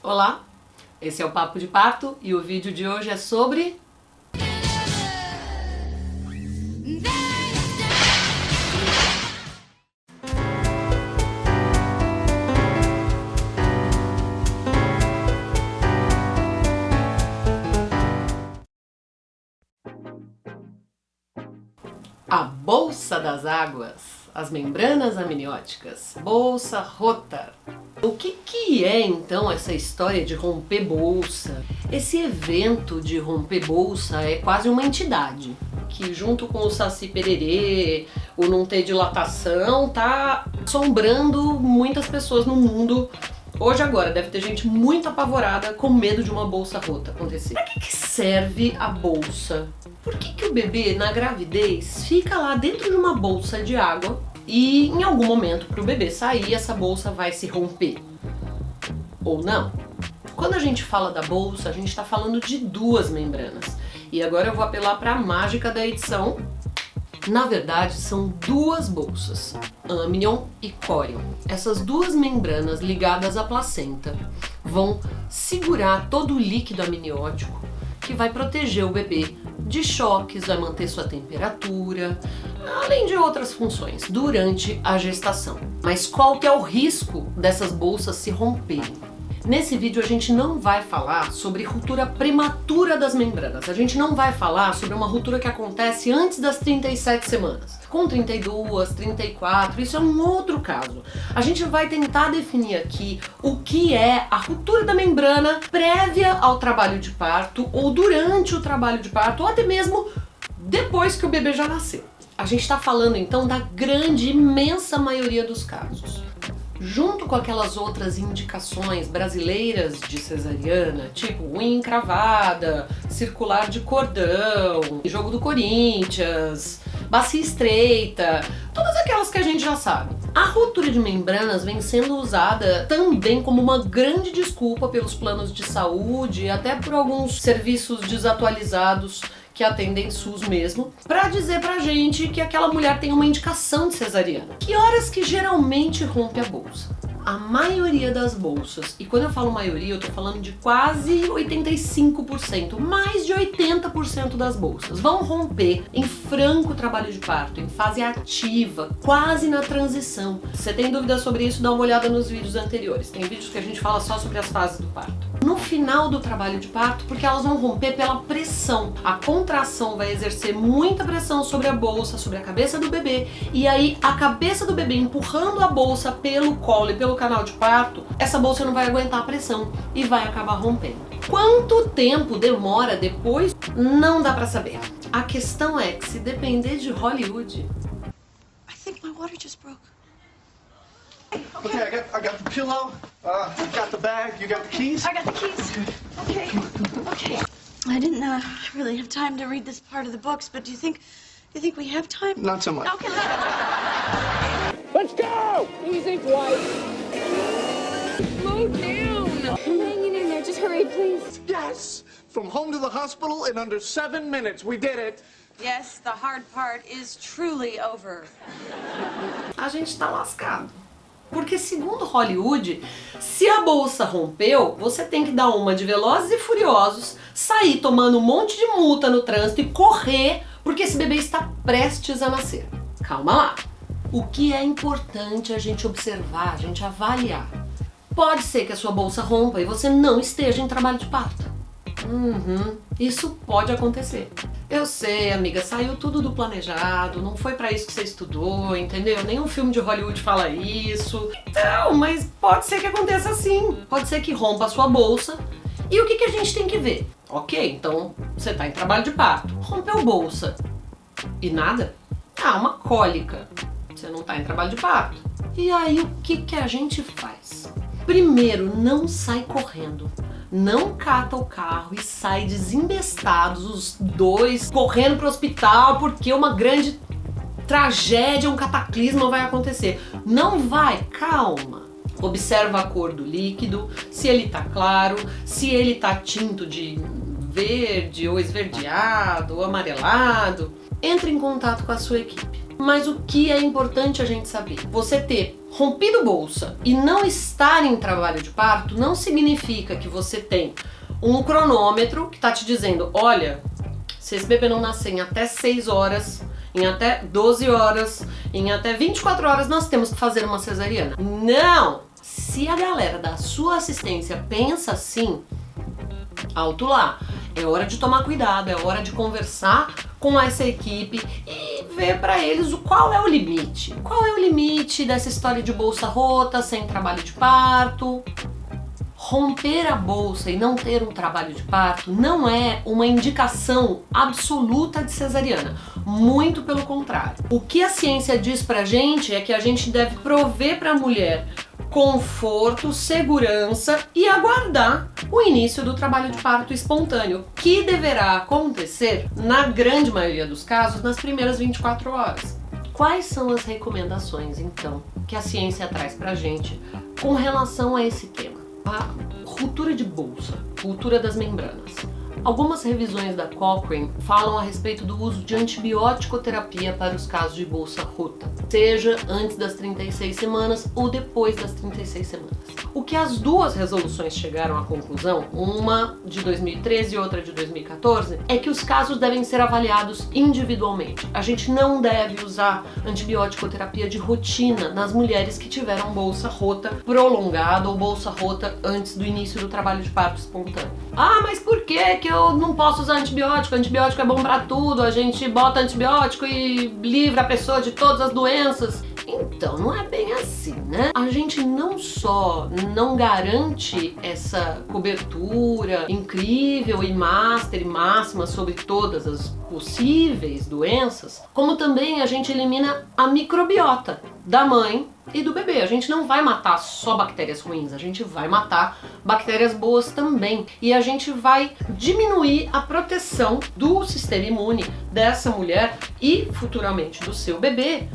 Olá, esse é o Papo de Parto e o vídeo de hoje é sobre... a bolsa das águas, as membranas amnióticas, bolsa rota. O que é então essa história de romper bolsa? Esse evento de romper bolsa é quase uma entidade que, junto com o Saci Pererê, o não ter dilatação, tá assombrando muitas pessoas no mundo. Hoje agora deve ter gente muito apavorada com medo de uma bolsa rota acontecer. Pra que serve a bolsa? Por que o bebê na gravidez fica lá dentro de uma bolsa de água e em algum momento para o bebê sair essa bolsa vai se romper? Ou não? Quando a gente fala da bolsa, a gente está falando de duas membranas. E agora eu vou apelar para a mágica da edição. Na verdade, são duas bolsas, amnion e corion. Essas duas membranas ligadas à placenta vão segurar todo o líquido amniótico que vai proteger o bebê de choques, vai manter sua temperatura, além de outras funções durante a gestação. Mas qual que é o risco dessas bolsas se romperem? Nesse vídeo a gente não vai falar sobre ruptura prematura das membranas, a gente não vai falar sobre uma ruptura que acontece antes das 37 semanas, com 32, 34, isso é um outro caso. A gente vai tentar definir aqui o que é a ruptura da membrana prévia ao trabalho de parto, ou durante o trabalho de parto, ou até mesmo depois que o bebê já nasceu. A gente está falando então da grande, imensa maioria dos casos. Junto com aquelas outras indicações brasileiras de cesariana, tipo unha encravada, circular de cordão, jogo do Corinthians, bacia estreita, todas aquelas que a gente já sabe. A ruptura de membranas vem sendo usada também como uma grande desculpa pelos planos de saúde e até por alguns serviços desatualizados que atendem SUS mesmo, pra dizer pra gente que aquela mulher tem uma indicação de cesariana. Que horas que geralmente rompe a bolsa? A maioria das bolsas, e quando eu falo maioria eu tô falando de quase 85%, mais de 80% das bolsas vão romper em franco trabalho de parto, em fase ativa, quase na transição. Se você tem dúvidas sobre isso, dá uma olhada nos vídeos anteriores. Tem vídeos que a gente fala só sobre as fases do parto. No final do trabalho de parto, porque elas vão romper pela pressão. A contração vai exercer muita pressão sobre a bolsa, sobre a cabeça do bebê, e aí a cabeça do bebê empurrando a bolsa pelo colo e pelo canal de parto, essa bolsa não vai aguentar a pressão e vai acabar rompendo. Quanto tempo demora depois? Não dá pra saber. A questão é que se depender de Hollywood... I think my water just broke. Okay, I got the pillow, I got the bag, you got the keys? I got the keys. Okay. Okay. I didn't really have time to read this part of the books, but do you think we have time? Not so much. Okay. Let's go! Easy flight. Slow down. I'm hanging in there. Just hurry, please. Yes! From home to the hospital in under 7 minutes. We did it. Yes, the hard part is truly over. A gente tá lascado. Porque segundo Hollywood, se a bolsa rompeu, você tem que dar uma de Velozes e Furiosos, sair tomando um monte de multa no trânsito e correr, porque esse bebê está prestes a nascer. Calma lá. O que é importante a gente observar, a gente avaliar? Pode ser que a sua bolsa rompa e você não esteja em trabalho de parto. Isso pode acontecer. Eu sei, amiga, saiu tudo do planejado, não foi pra isso que você estudou, entendeu? Nenhum filme de Hollywood fala isso. Então, mas pode ser que aconteça assim. Pode ser que rompa a sua bolsa. E o que a gente tem que ver? Ok, então você tá em trabalho de parto. Rompeu bolsa. E nada? Ah, uma cólica. Você não tá em trabalho de parto. E aí o que a gente faz? Primeiro, não sai correndo. Não cata o carro e sai desembestados, os dois correndo pro hospital porque uma grande tragédia, um cataclisma vai acontecer. Não vai, calma. Observa a cor do líquido, se ele tá claro, se ele tá tinto de verde ou esverdeado ou amarelado. Entre em contato com a sua equipe. Mas o que é importante a gente saber? Você ter Rompido bolsa e não estar em trabalho de parto não significa que você tem um cronômetro que está te dizendo, olha, se esse bebê não nascer em até 6 horas, em até 12 horas, em até 24 horas, nós temos que fazer uma cesariana. Não! Se a galera da sua assistência pensa assim, alto lá. É hora de tomar cuidado, é hora de conversar com essa equipe e ver pra eles qual é o limite. Qual é o limite dessa história de bolsa rota, sem trabalho de parto? Romper a bolsa e não ter um trabalho de parto não é uma indicação absoluta de cesariana. Muito pelo contrário. O que a ciência diz pra gente é que a gente deve prover pra mulher conforto, segurança e aguardar o início do trabalho de parto espontâneo, que deverá acontecer, na grande maioria dos casos, nas primeiras 24 horas. Quais são as recomendações, então, que a ciência traz pra gente com relação a esse tema? A ruptura de bolsa, ruptura das membranas. Algumas revisões da Cochrane falam a respeito do uso de antibiótico-terapia para os casos de bolsa rota, seja antes das 36 semanas ou depois das 36 semanas. O que as duas resoluções chegaram à conclusão, uma de 2013 e outra de 2014, é que os casos devem ser avaliados individualmente. A gente não deve usar antibiótico-terapia de rotina nas mulheres que tiveram bolsa rota prolongada ou bolsa rota antes do início do trabalho de parto espontâneo. Ah, mas por que eu não posso usar antibiótico? Antibiótico é bom pra tudo, a gente bota antibiótico e livra a pessoa de todas as doenças. Então, não é bem assim, né? A gente não só não garante essa cobertura incrível e master e máxima sobre todas as possíveis doenças, como também a gente elimina a microbiota da mãe e do bebê. A gente não vai matar só bactérias ruins, a gente vai matar bactérias boas também. E a gente vai diminuir a proteção do sistema imune dessa mulher e futuramente do seu bebê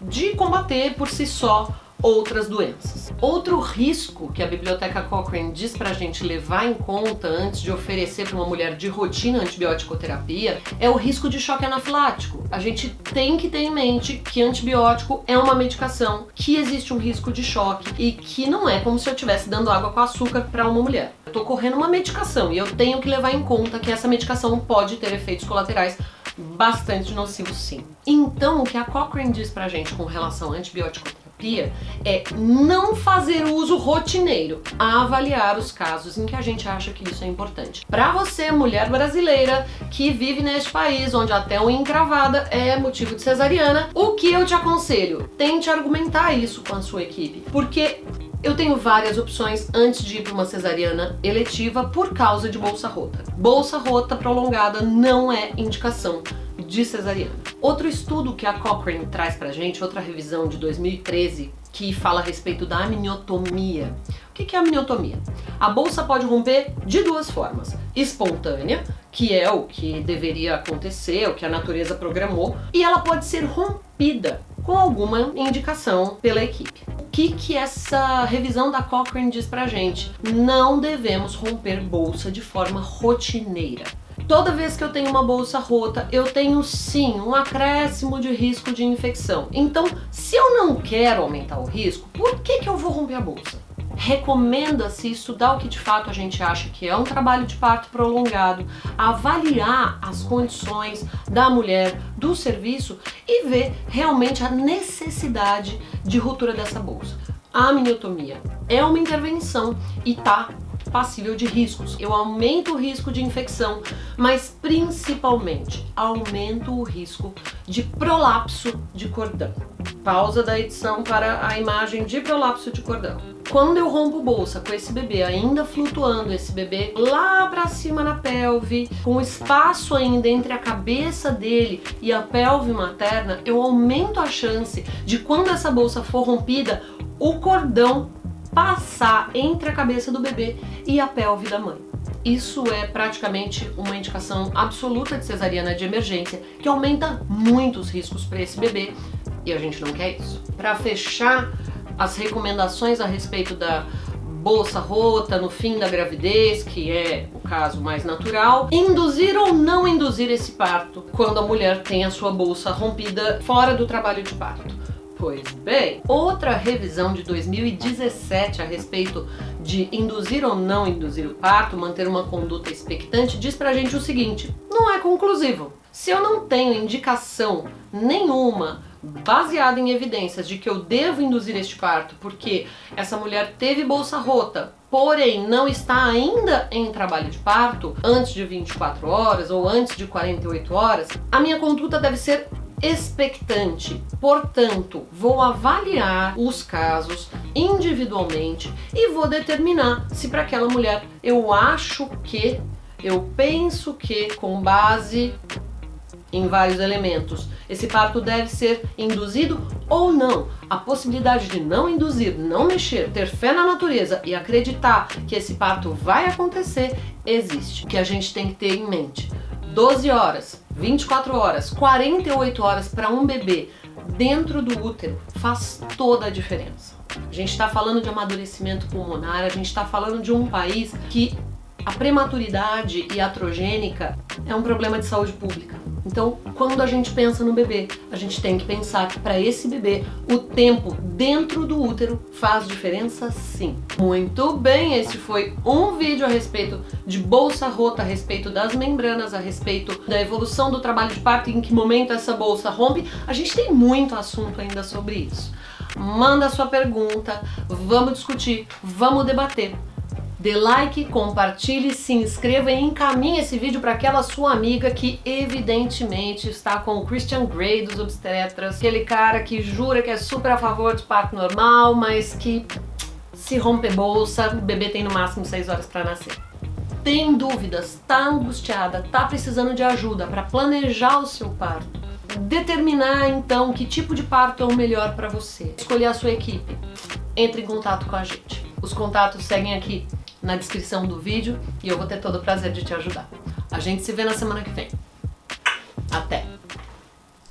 de combater por si só outras doenças. Outro risco que a Biblioteca Cochrane diz pra gente levar em conta antes de oferecer para uma mulher de rotina antibiótico-terapia é o risco de choque anafilático. A gente tem que ter em mente que antibiótico é uma medicação que existe um risco de choque e que não é como se eu estivesse dando água com açúcar para uma mulher. Eu tô correndo uma medicação e eu tenho que levar em conta que essa medicação pode ter efeitos colaterais bastante nocivos, sim. Então, o que a Cochrane diz pra gente com relação à antibiótico-terapia é não fazer uso rotineiro, a avaliar os casos em que a gente acha que isso é importante. Pra você, mulher brasileira, que vive neste país onde até unha encravada é motivo de cesariana, o que eu te aconselho? Tente argumentar isso com a sua equipe, porque eu tenho várias opções antes de ir para uma cesariana eletiva por causa de bolsa rota. Bolsa rota prolongada não é indicação de cesariana. Outro estudo que a Cochrane traz pra gente, outra revisão de 2013, que fala a respeito da amniotomia. O que é a amniotomia? A bolsa pode romper de duas formas. Espontânea, que é o que deveria acontecer, o que a natureza programou, e ela pode ser rompida com alguma indicação pela equipe. O que essa revisão da Cochrane diz pra gente? Não devemos romper bolsa de forma rotineira. Toda vez que eu tenho uma bolsa rota, eu tenho sim um acréscimo de risco de infecção. Então, se eu não quero aumentar o risco, por que eu vou romper a bolsa? Recomenda-se estudar o que de fato a gente acha que é um trabalho de parto prolongado, avaliar as condições da mulher, do serviço e ver realmente a necessidade de ruptura dessa bolsa. A amniotomia é uma intervenção e tá passível de riscos. Eu aumento o risco de infecção, mas principalmente aumento o risco de prolapso de cordão. Pausa da edição para a imagem de prolapso de cordão. Quando eu rompo bolsa com esse bebê ainda flutuando, esse bebê lá pra cima na pelve, com espaço ainda entre a cabeça dele e a pelve materna, eu aumento a chance de quando essa bolsa for rompida, o cordão passar entre a cabeça do bebê e a pelve da mãe. Isso é praticamente uma indicação absoluta de cesariana de emergência, que aumenta muito os riscos para esse bebê e a gente não quer isso. Para fechar as recomendações a respeito da bolsa rota no fim da gravidez, que é o caso mais natural, induzir ou não induzir esse parto quando a mulher tem a sua bolsa rompida fora do trabalho de parto. Pois bem, outra revisão de 2017 a respeito de induzir ou não induzir o parto, manter uma conduta expectante, diz pra gente o seguinte: não é conclusivo. Se eu não tenho indicação nenhuma baseada em evidências de que eu devo induzir este parto porque essa mulher teve bolsa rota, porém não está ainda em trabalho de parto antes de 24 horas ou antes de 48 horas, a minha conduta deve ser expectante. Portanto, vou avaliar os casos individualmente e vou determinar se para aquela mulher eu penso que, com base em vários elementos, esse parto deve ser induzido ou não. A possibilidade de não induzir, não mexer, ter fé na natureza e acreditar que esse parto vai acontecer existe. O que a gente tem que ter em mente: 12 horas, 24 horas, 48 horas para um bebê dentro do útero faz toda a diferença. A gente está falando de amadurecimento pulmonar, a gente está falando de um país que a prematuridade iatrogênica é um problema de saúde pública. Então, quando a gente pensa no bebê, a gente tem que pensar que para esse bebê o tempo dentro do útero faz diferença sim. Muito bem, esse foi um vídeo a respeito de bolsa rota, a respeito das membranas, a respeito da evolução do trabalho de parto e em que momento essa bolsa rompe. A gente tem muito assunto ainda sobre isso. Manda a sua pergunta, vamos discutir, vamos debater. Dê like, compartilhe, se inscreva e encaminhe esse vídeo para aquela sua amiga que evidentemente está com o Christian Grey dos obstetras, aquele cara que jura que é super a favor de parto normal, mas que se romper bolsa, o bebê tem no máximo 6 horas para nascer. Tem dúvidas, tá angustiada, tá precisando de ajuda para planejar o seu parto, determinar então que tipo de parto é o melhor para você, escolher a sua equipe, entre em contato com a gente. Os contatos seguem aqui na descrição do vídeo e eu vou ter todo o prazer de te ajudar. A gente se vê na semana que vem.